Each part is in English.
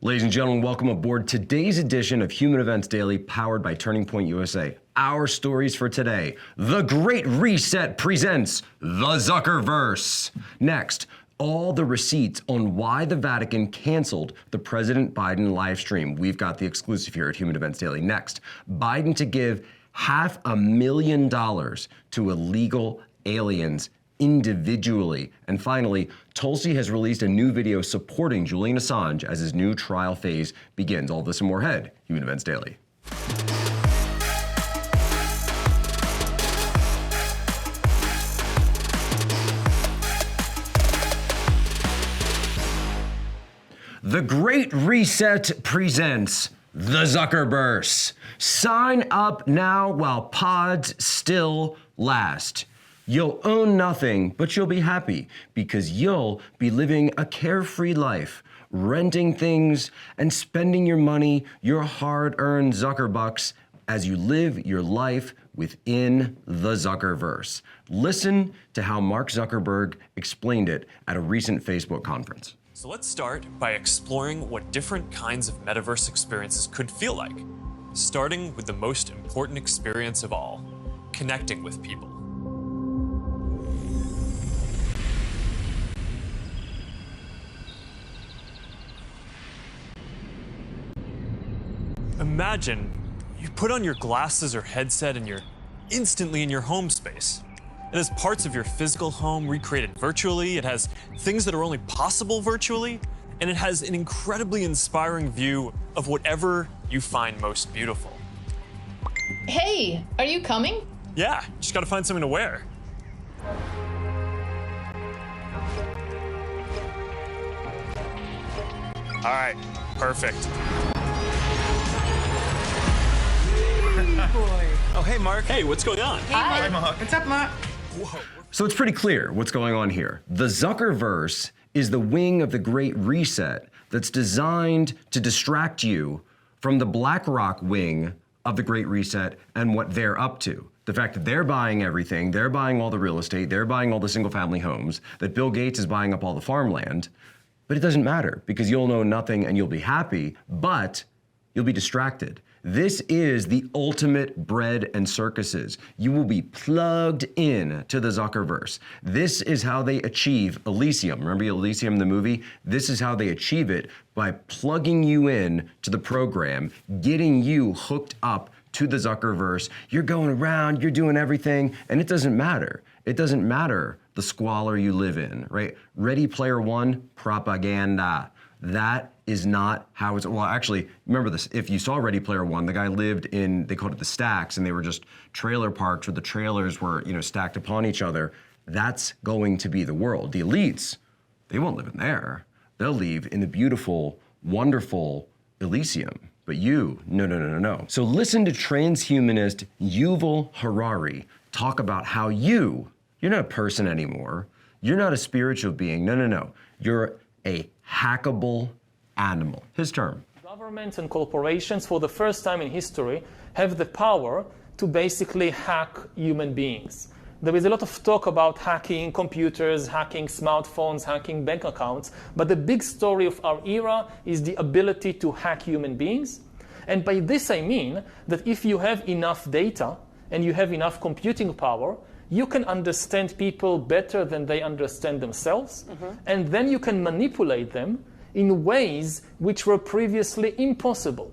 Ladies and gentlemen, welcome aboard today's edition of Human Events Daily, powered by Turning Point USA. Our stories for today: The Great Reset presents the Zuckerverse. Next, all the receipts on why the Vatican canceled the President Biden live stream. We've got the exclusive here at Human Events Daily. Next, Biden to give $500,000 to illegal aliens individually. And finally, Tulsi has released a new video supporting Julian Assange as his new trial phase begins. All this and more ahead. Human Events Daily. The Great Reset presents the Zuckerverse. Sign up now while pods still last. You'll own nothing, but you'll be happy because you'll be living a carefree life, renting things and spending your money, your hard-earned Zuckerbucks, as you live your life within the Zuckerverse. Listen to how Mark Zuckerberg explained it at a recent Facebook conference. So let's start by exploring what different kinds of metaverse experiences could feel like, starting with the most important experience of all, connecting with people. Imagine you put on your glasses or headset and you're instantly in your home space. It has parts of your physical home recreated virtually, it has things that are only possible virtually, and it has an incredibly inspiring view of whatever you find most beautiful. Hey, are you coming? Yeah, just gotta find something to wear. All right, perfect. Boy. Oh, hey, Mark. Hey, what's going on? Hi. Mark. What's up, Mark? Whoa. So it's pretty clear what's going on here. The Zuckerverse is the wing of the Great Reset that's designed to distract you from the BlackRock wing of the Great Reset and what they're up to. The fact that they're buying everything, they're buying all the real estate, they're buying all the single-family homes, that Bill Gates is buying up all the farmland. But it doesn't matter because you'll know nothing and you'll be happy, but you'll be distracted. This is the ultimate bread and circuses. You will be plugged in to the Zuckerverse. This is how they achieve Elysium. Remember Elysium, the movie? This is how they achieve it, by plugging you in to the program, getting you hooked up to the Zuckerverse. You're going around, you're doing everything, and it doesn't matter. It doesn't matter the squalor you live in, right? Ready Player One, propaganda. That is not how it's, well, actually, remember this, if you saw Ready Player One, the guy lived in, they called it the stacks, and they were just trailer parks where the trailers were, stacked upon each other. That's going to be the world. The elites, they won't live in there. They'll live in the beautiful, wonderful Elysium. But you, no. So listen to transhumanist Yuval Harari talk about how you're not a person anymore. You're not a spiritual being. No. You're a hackable animal. His term. Governments and corporations, for the first time in history, have the power to basically hack human beings. There is a lot of talk about hacking computers, hacking smartphones, hacking bank accounts, but the big story of our era is the ability to hack human beings. And by this I mean that if you have enough data and you have enough computing power, you can understand people better than they understand themselves, and then you can manipulate them in ways which were previously impossible.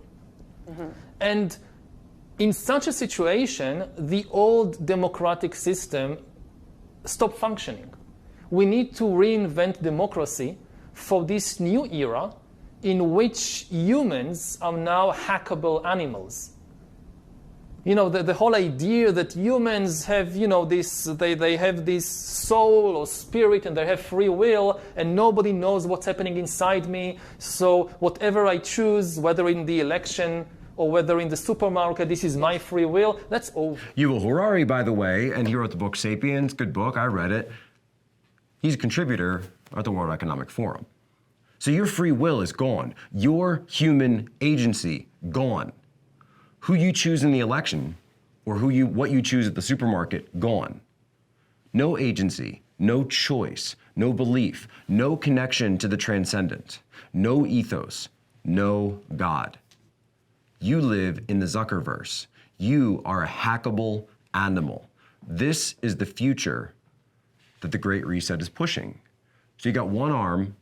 And in such a situation, the old democratic system stopped functioning. We need to reinvent democracy for this new era in which humans are now hackable animals. The whole idea that humans have, they have this soul or spirit and they have free will and nobody knows what's happening inside me. So whatever I choose, whether in the election or whether in the supermarket, this is my free will, that's over. Yuval Harari, by the way, and he wrote the book Sapiens, good book, I read it. He's a contributor at the World Economic Forum. So your free will is gone. Your human agency, gone. Who you choose in the election or what you choose at the supermarket, gone. No agency, no choice, no belief, no connection to the transcendent, no ethos, no God. You live in the Zuckerverse. You are a hackable animal. This is the future that the Great Reset is pushing. So you got one arm,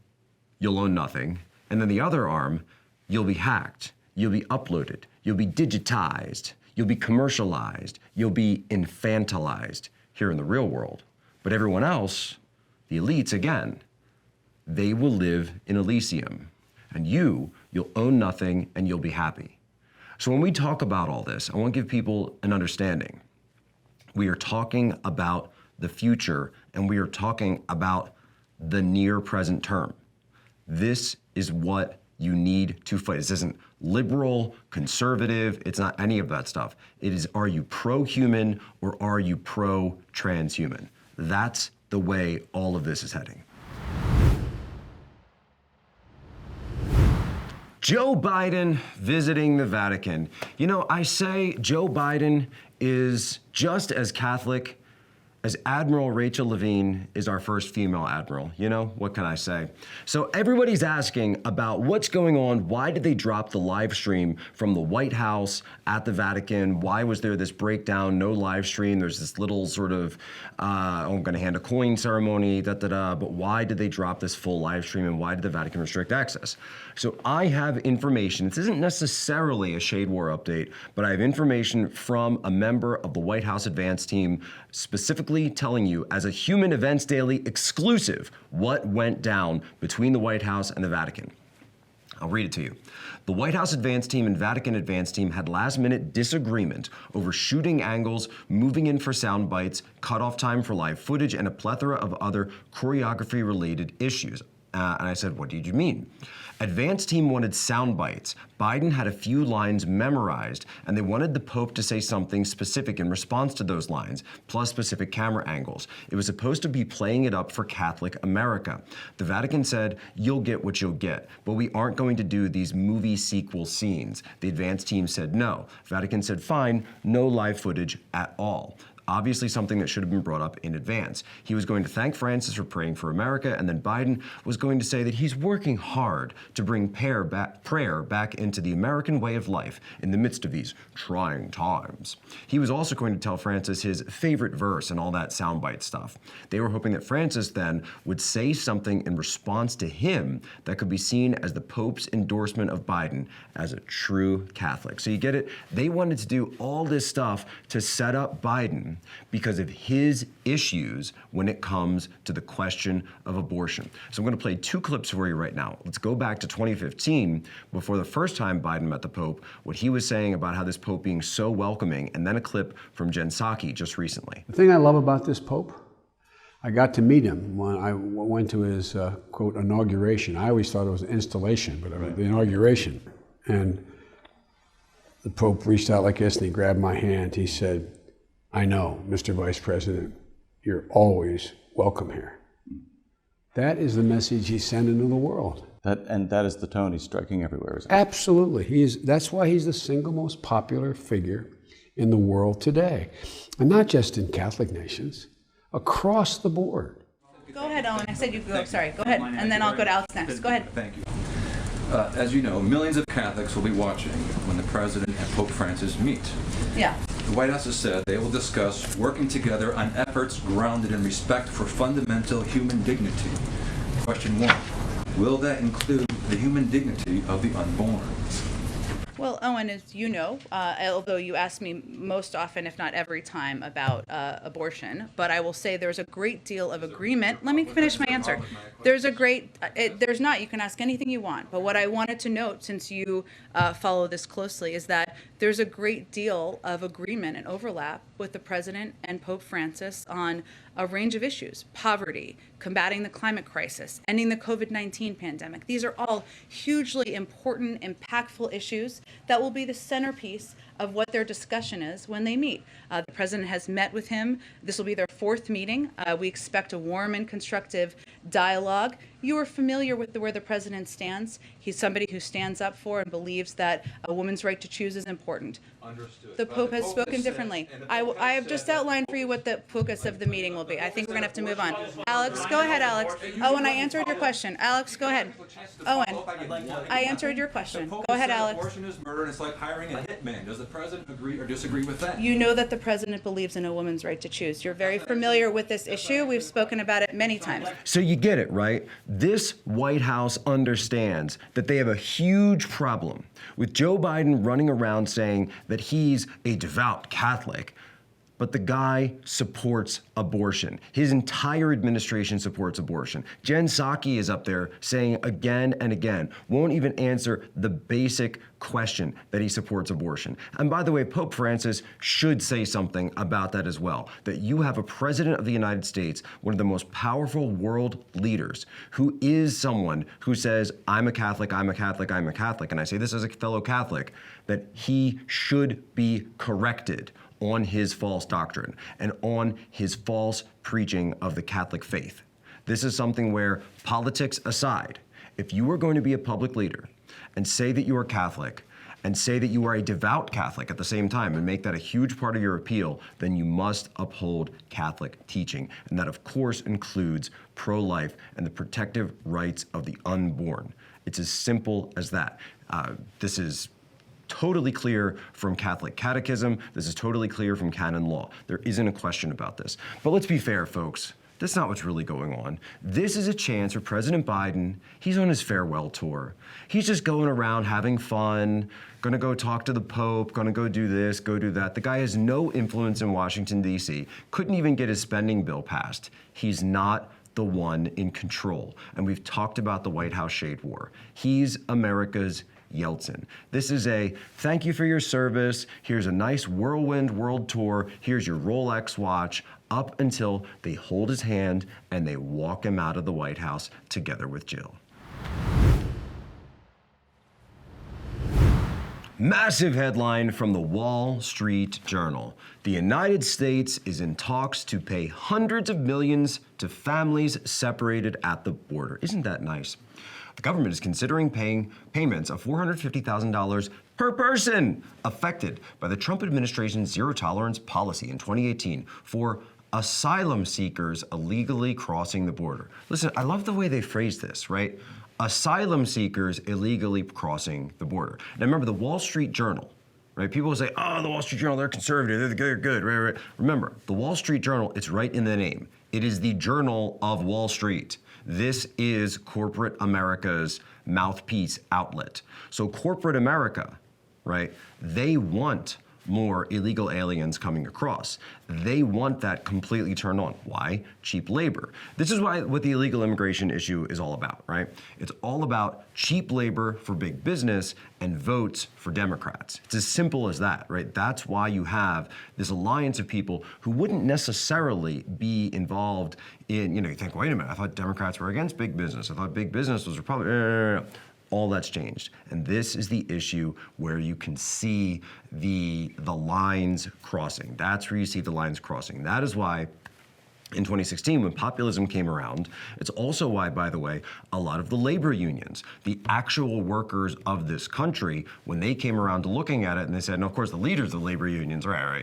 you'll own nothing, and then the other arm, you'll be hacked, you'll be uploaded, you'll be digitized, you'll be commercialized, you'll be infantilized here in the real world. But everyone else, the elites again, they will live in Elysium. And you'll own nothing and you'll be happy. So when we talk about all this, I want to give people an understanding. We are talking about the future and we are talking about the near present term. This is what you need to fight. This isn't liberal, conservative, it's not any of that stuff. It is, are you pro-human or are you pro-transhuman? That's the way all of this is heading. Joe Biden visiting the Vatican. You know, I say Joe Biden is just as Catholic as Admiral Rachel Levine is our first female admiral. You know, what can I say? So everybody's asking about what's going on. Why did they drop the live stream from the White House at the Vatican? Why was there this breakdown, no live stream? There's this little sort of, I'm gonna hand a coin ceremony, but why did they drop this full live stream and why did the Vatican restrict access? So I have information, this isn't necessarily a Shade War update, but I have information from a member of the White House advance team specifically telling you, as a Human Events Daily exclusive, what went down between the White House and the Vatican. I'll read it to you. The White House advance team and Vatican advance team had last-minute disagreement over shooting angles, moving in for sound bites, cutoff time for live footage, and a plethora of other choreography-related issues. And I said, what did you mean? Advance team wanted sound bites. Biden had a few lines memorized, and they wanted the Pope to say something specific in response to those lines, plus specific camera angles. It was supposed to be playing it up for Catholic America. The Vatican said, you'll get what you'll get, but we aren't going to do these movie sequel scenes. The advance team said no. Vatican said, fine, no live footage at all. Obviously something that should have been brought up in advance. He was going to thank Francis for praying for America, and then Biden was going to say that he's working hard to bring prayer back into the American way of life in the midst of these trying times. He was also going to tell Francis his favorite verse and all that soundbite stuff. They were hoping that Francis then would say something in response to him that could be seen as the Pope's endorsement of Biden as a true Catholic. So you get it? They wanted to do all this stuff to set up Biden because of his issues when it comes to the question of abortion. So I'm going to play two clips for you right now. Let's go back to 2015, before the first time Biden met the Pope, what he was saying about how this Pope being so welcoming, and then a clip from Jen Psaki just recently. The thing I love about this Pope, I got to meet him when I went to his, quote, inauguration. I always thought it was an installation, but the inauguration. And the Pope reached out like this and he grabbed my hand. He said, I know, Mr. Vice President, you're always welcome here. That is the message he's sending to the world. That is the tone he's striking everywhere, isn't it? Absolutely. That's why he's the single most popular figure in the world today. And not just in Catholic nations, across the board. Go ahead, Owen. I said you could go. Sorry. Go ahead. And then I'll go to Alex next. Go ahead. Thank you. As you know, millions of Catholics will be watching when the President and Pope Francis meet. Yeah. The White House has said they will discuss working together on efforts grounded in respect for fundamental human dignity. Question 1, will that include the human dignity of the unborn? Well, Owen, as you know, although you ask me most often, if not every time, about abortion, but I will say there's a great deal of agreement. Let me finish my answer. There's not, you can ask anything you want, but what I wanted to note, since you follow this closely, is that there's a great deal of agreement and overlap with the President and Pope Francis on a range of issues: poverty, combating the climate crisis, ending the COVID-19 pandemic. These are all hugely important, impactful issues that will be the centerpiece of what their discussion is when they meet. The President has met with him. This will be their 4th meeting. We expect a warm and constructive dialogue. You are familiar with where the President stands. He's somebody who stands up for and believes that a woman's right to choose is important. Understood. The But Pope has has spoken said- differently. and the I Pope have has just said that- outlined for you what the focus of the meeting will be. I think we're going to have to move on. Alex, go ahead, Alex. Owen, I answered your question. Alex, go ahead. Owen, I answered your question. Go ahead, Alex. Abortion is murder, and it's like hiring a hitman. Does the president agree or disagree with that? You know that the president believes in a woman's right to choose. You're very familiar with this issue. We've spoken about it many times. So you get it, right? This White House understands that they have a huge problem with Joe Biden running around saying that he's a devout Catholic, but the guy supports abortion. His entire administration supports abortion. Jen Psaki is up there saying again and again, won't even answer the basic question that he supports abortion. And by the way, Pope Francis should say something about that as well, that you have a president of the United States, one of the most powerful world leaders, who is someone who says, I'm a Catholic, I'm a Catholic, I'm a Catholic. And I say this as a fellow Catholic, that he should be corrected on his false doctrine and on his false preaching of the Catholic faith. This is something where, politics aside, if you are going to be a public leader and say that you are Catholic and say that you are a devout Catholic at the same time and make that a huge part of your appeal, then you must uphold Catholic teaching. And that, of course, includes pro-life and the protective rights of the unborn. It's as simple as that. This is totally clear from Catholic catechism. This is totally clear from canon law. There isn't a question about this. But let's be fair, folks. That's not what's really going on. This is a chance for President Biden. He's on his farewell tour. He's just going around having fun, gonna go talk to the Pope, gonna go do this, go do that. The guy has no influence in Washington, D.C., couldn't even get his spending bill passed. He's not the one in control. And we've talked about the White House shade war. He's America's Yeltsin. This is a thank you for your service. Here's a nice whirlwind world tour. Here's your Rolex watch, up until they hold his hand and they walk him out of the White House together with Jill. Massive headline from the Wall Street Journal. The United States is in talks to pay hundreds of millions to families separated at the border. Isn't that nice? The government is considering paying payments of $450,000 per person affected by the Trump administration's zero-tolerance policy in 2018 for asylum seekers illegally crossing the border. Listen, I love the way they phrase this, right? Asylum seekers illegally crossing the border. Now remember, the Wall Street Journal, right? People will say, oh, the Wall Street Journal, they're conservative, they're good, right? Remember, the Wall Street Journal, it's right in the name. It is the Journal of Wall Street. This is corporate America's mouthpiece outlet. So corporate America, right, they want more illegal aliens coming across. They want that completely turned on. Why? Cheap labor. This is what the illegal immigration issue is all about, right? It's all about cheap labor for big business and votes for Democrats. It's as simple as that, right? That's why you have this alliance of people who wouldn't necessarily be involved in, you think, wait a minute, I thought Democrats were against big business. I thought big business was Republican. All that's changed. And this is the issue where you can see the lines crossing. That's where you see the lines crossing. That is why in 2016, when populism came around, it's also why, by the way, a lot of the labor unions, the actual workers of this country, when they came around to looking at it, and they said, and of course the leaders of the labor unions, right,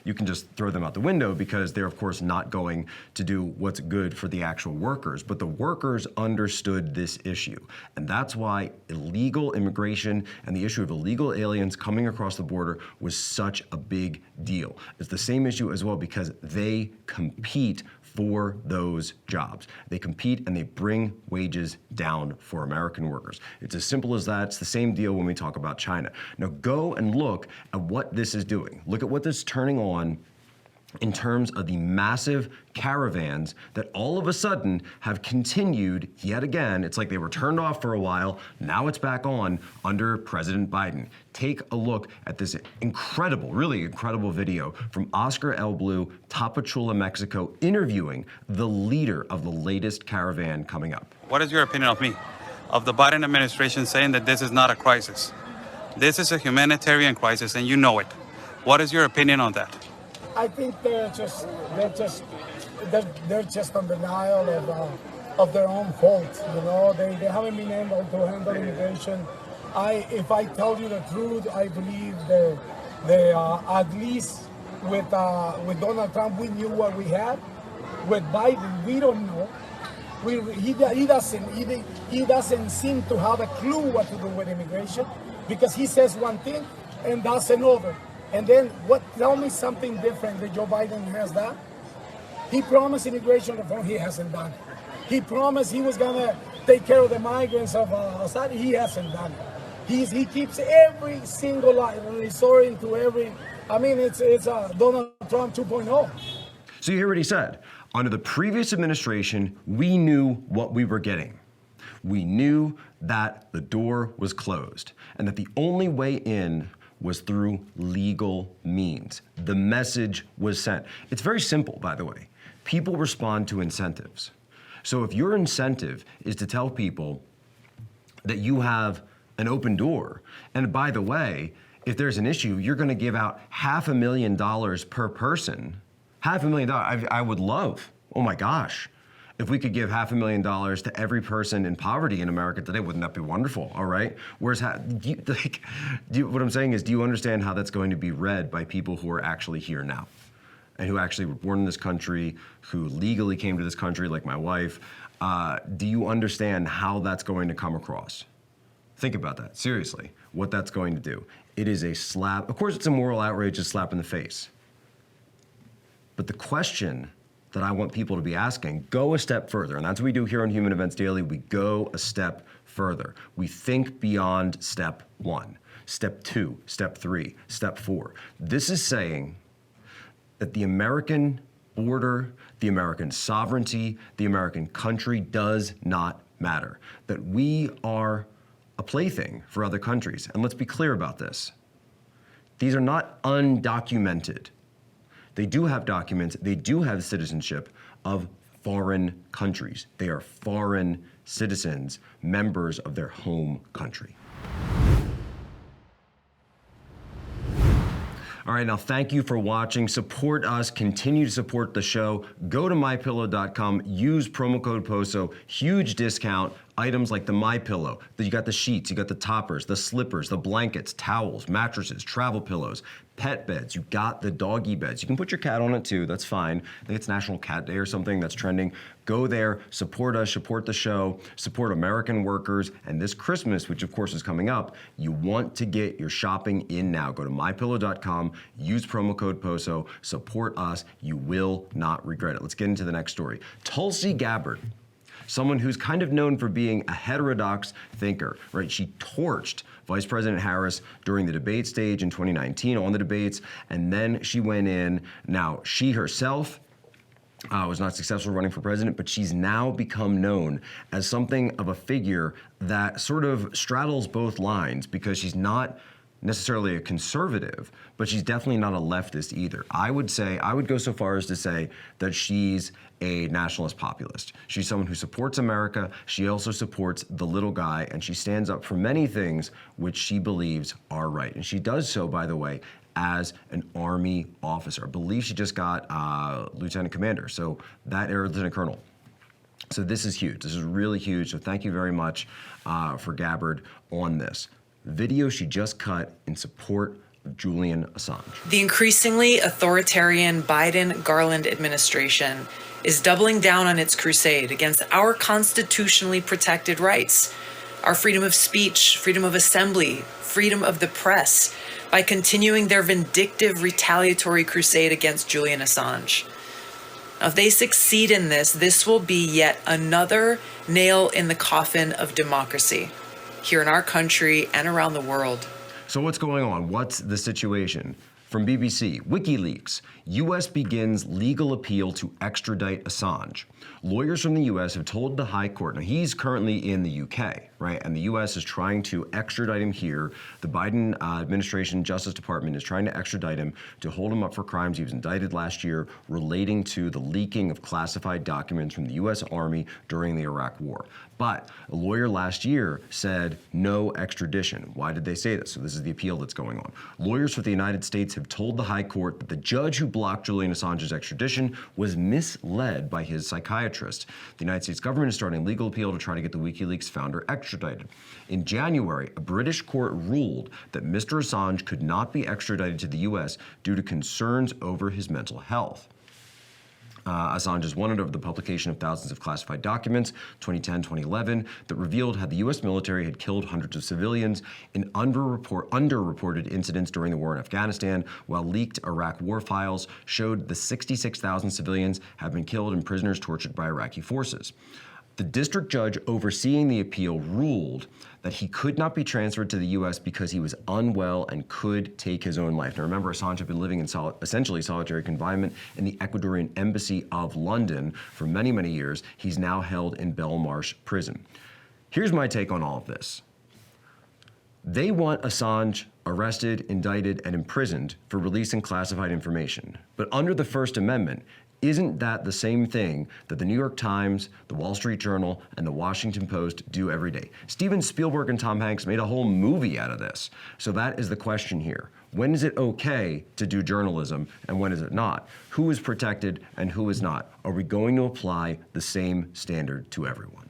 you can just throw them out the window because they're of course not going to do what's good for the actual workers. But the workers understood this issue. And that's why illegal immigration and the issue of illegal aliens coming across the border was such a big deal. It's the same issue as well because they compete for those jobs. They compete and they bring wages down for American workers. It's as simple as that. It's the same deal when we talk about China. Now go and look at what this is doing. Look at what this is turning on in terms of the massive caravans that all of a sudden have continued yet again. It's like they were turned off for a while. Now it's back on under President Biden. Take a look at this incredible, really incredible video from Oscar El Blue, Tapachula, Mexico, interviewing the leader of the latest caravan coming up. What is your opinion of me? Of the Biden administration saying that this is not a crisis? This is a humanitarian crisis and you know it. What is your opinion on that? I think they're just on denial of their own fault. You know, they haven't been able to handle immigration. If I tell you the truth, I believe they at least with Donald Trump, we knew what we had. With Biden, we don't know. He doesn't seem to have a clue what to do with immigration, because he says one thing and does another. And then tell me something different that Joe Biden has done. He promised immigration reform, he hasn't done it. He promised he was gonna take care of the migrants of Assad, he hasn't done it. He keeps every single line resorting to every. I mean, it's Donald Trump 2.0. So you hear what he said. Under the previous administration, we knew what we were getting. We knew that the door was closed and that the only way in was through legal means. The message was sent. It's very simple, by the way. People respond to incentives. So if your incentive is to tell people that you have an open door, and by the way, if there's an issue, you're gonna give out $500,000 per person. $500,000, I would love, oh my gosh, if we could give $500,000 to every person in poverty in America today, wouldn't that be wonderful, all right? What I'm saying is, do you understand how that's going to be read by people who are actually here now? And who actually were born in this country, who legally came to this country, like my wife. Do you understand how that's going to come across? Think about that, seriously, what that's going to do. It is a slap, of course it's a moral outrage, a slap in the face. But the question that I want people to be asking, go a step further, and that's what we do here on Human Events Daily. We go a step further. We think beyond step 1, step 2, step 3, step 4. This is saying that the American border, the American sovereignty, the American country does not matter. That we are a plaything for other countries. And let's be clear about this. These are not undocumented. They do have documents, they do have citizenship of foreign countries. They are foreign citizens, members of their home country. All right, now thank you for watching. Support us, continue to support the show. Go to mypillow.com, use promo code POSO, huge discount. Items like the MyPillow, you got the sheets, you got the toppers, the slippers, the blankets, towels, mattresses, travel pillows, pet beds, you got the doggy beds. You can put your cat on it too, that's fine. I think it's National Cat Day or something that's trending. Go there, support us, support the show, support American workers, and this Christmas, which of course is coming up, you want to get your shopping in now. Go to mypillow.com, use promo code POSO, support us, you will not regret it. Let's get into the next story. Tulsi Gabbard, someone who's kind of known for being a heterodox thinker, right? She torched Vice President Harris during the debate stage in 2019 on the debates, and then she went in. Now, she herself was not successful running for president, but she's now become known as something of a figure that sort of straddles both lines, because she's not necessarily a conservative, but she's definitely not a leftist either. I would go so far as to say that she's a nationalist populist. She's someone who supports America. She also supports the little guy, and she stands up for many things which she believes are right. And she does so, by the way, as an Army officer. I believe she just got lieutenant commander, so that or lieutenant colonel. So this is huge. This is really huge. So thank you very much for Gabbard on this. Video she just cut in support of Julian Assange. The increasingly authoritarian Biden-Garland administration is doubling down on its crusade against our constitutionally protected rights, our freedom of speech, freedom of assembly, freedom of the press, by continuing their vindictive, retaliatory crusade against Julian Assange. Now, if they succeed in this, this will be yet another nail in the coffin of democracy here in our country and around the world. So what's going on? What's the situation? From BBC, WikiLeaks, U.S. begins legal appeal to extradite Assange. Lawyers from the U.S. have told the High Court, now he's currently in the U.K., right? And the U.S. is trying to extradite him here. The Biden administration Justice Department is trying to extradite him to hold him up for crimes he was indicted last year relating to the leaking of classified documents from the U.S. Army during the Iraq War. But a lawyer last year said no extradition. Why did they say this? So this is the appeal that's going on. Lawyers for the United States have told the High Court that the judge who blocked Julian Assange's extradition was misled by his psychiatrist. The United States government is starting a legal appeal to try to get the WikiLeaks founder extradited. In January, a British court ruled that Mr. Assange could not be extradited to the U.S. due to concerns over his mental health. Assange is wanted over the publication of thousands of classified documents, 2010, 2011, that revealed how the U.S. military had killed hundreds of civilians in underreported incidents during the war in Afghanistan, while leaked Iraq war files showed the 66,000 civilians have been killed and prisoners tortured by Iraqi forces. The district judge overseeing the appeal ruled that he could not be transferred to the U.S. because he was unwell and could take his own life. Now remember, Assange had been living in essentially solitary confinement in the Ecuadorian embassy of London for many, many years. He's now held in Belmarsh prison. Here's my take on all of this. They want Assange arrested, indicted, and imprisoned for releasing classified information. But under the First Amendment, isn't that the same thing that the New York Times, the Wall Street Journal, and the Washington Post do every day? Steven Spielberg and Tom Hanks made a whole movie out of this. So that is the question here. When is it okay to do journalism and when is it not? Who is protected and who is not? Are we going to apply the same standard to everyone?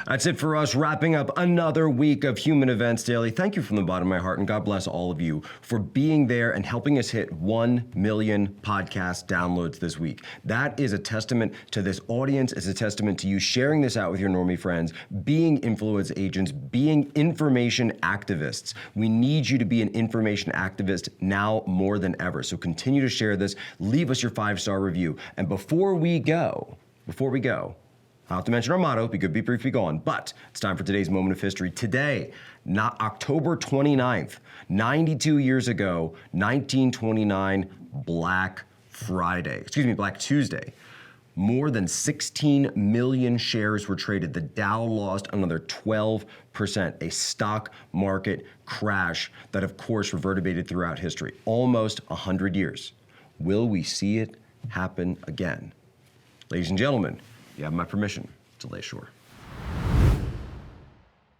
That's it for us, wrapping up another week of Human Events Daily. Thank you from the bottom of my heart, and God bless all of you for being there and helping us hit 1 million podcast downloads this week. That is a testament to this audience. It's a testament to you sharing this out with your normie friends, being influence agents, being information activists. We need you to be an information activist now more than ever. So continue to share this. Leave us your 5-star review. And before we go, I have to mention our motto, be good, be brief, be gone. But it's time for today's moment of history. Today, not October 29th, 92 years ago, 1929, Black Tuesday. More than 16 million shares were traded. The Dow lost another 12%, a stock market crash that, of course, reverberated throughout history. Almost 100 years. Will we see it happen again? Ladies and gentlemen, you have my permission to lay shore.